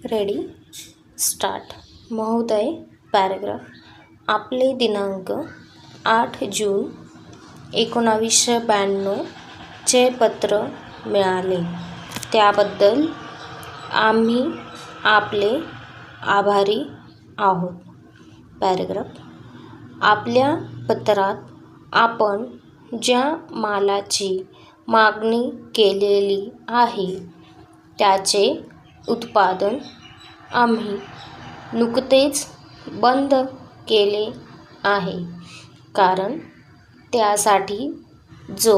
Ready start. महोदय, paragraph. आपले दिनांक 8 जून 1992 चे पत्र मिळाले त्याबद्दल आम्ही आपले आभारी आहोत. पॅराग्राफ. आपल्या पत्रात आपण ज्या मालाची मागणी केलेली आहे त्याचे उत्पादन आम्ही नुकतेच बंद केले आहे, कारण त्यासाठी जो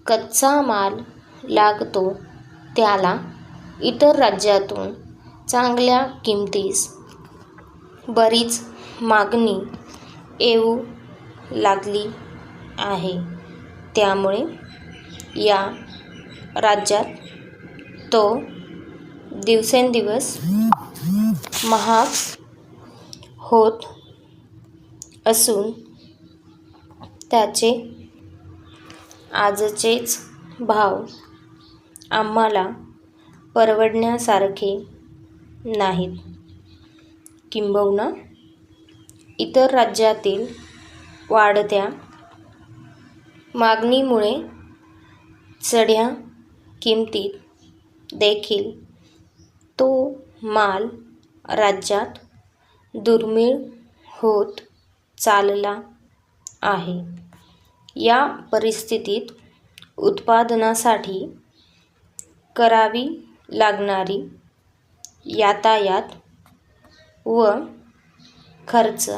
कच्चा माल लागतो त्याला इतर राज्यातून चांगल्या किमतीस बरीच मागणी येऊ लागली आहे. त्यामुळे या राज्यात तो दिवसेंदिवस महाग होत असून त्याचे आजचेच भाव आम्हाला परवडण्यासारखे नाहीत. किंबहुना इतर राज्यातील वाढत्या मागणीमुळे चढ्या किमतीत देखील तो माल राज्यात दुर्मिळ होत चालला आहे. या परिस्थितीत उत्पादनासाठी करावी लागणारी यातायात व खर्च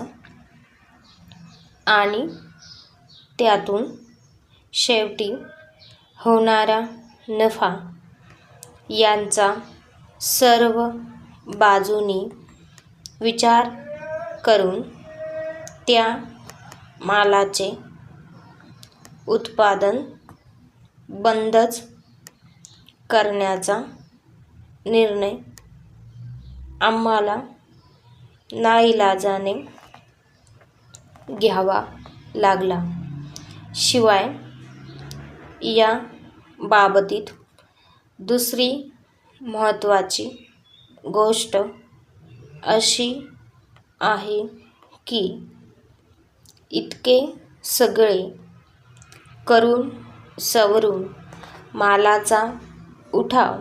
आणि त्यातून शेवटी होणारा नफा यांचा सर्व बाजूंनी विचार करून त्या मालाचे उत्पादन बंदच करण्याचा निर्णय आम्हाला नाईलाजाने घ्यावा लागला. शिवाय या बाबतीत दुसरी महत्त्वाची गोष्ट अशी आहे की इतके सगळे करून सवरून मालाचा उठाव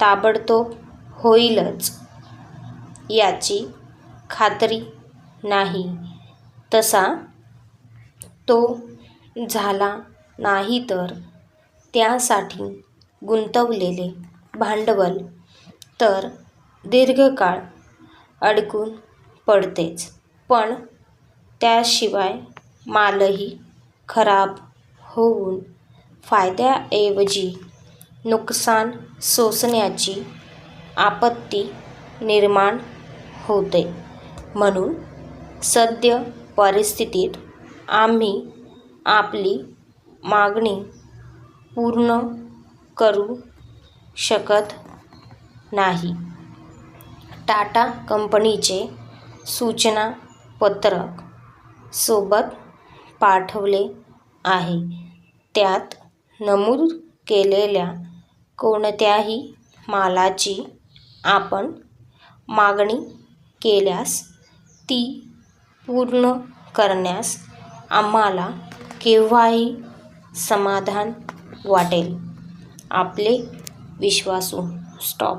ताबडतोब होईलच याची खात्री नाही. तसा तो झाला नाही तर त्यासाठी गुंतवलेले भांडवल तर दीर्घकाळ अडकून पडतेच, पण त्याशिवाय मालही खराब होऊन फायद्याऐवजी नुकसान सोसण्याची आपत्ती निर्माण होते. म्हणून सद्य परिस्थितीत आम्ही आपली मागणी पूर्ण करू शकत नाही. टाटा कंपनीचे सूचना पत्रक सोबत पाठवले आहे. त्यात नमूद केलेल्या कोणत्याही मालाची आपण मागणी केल्यास ती पूर्ण करण्यास आम्हाला केव्हाही समाधान वाटेल. आपले विश्वासू. स्टॉप.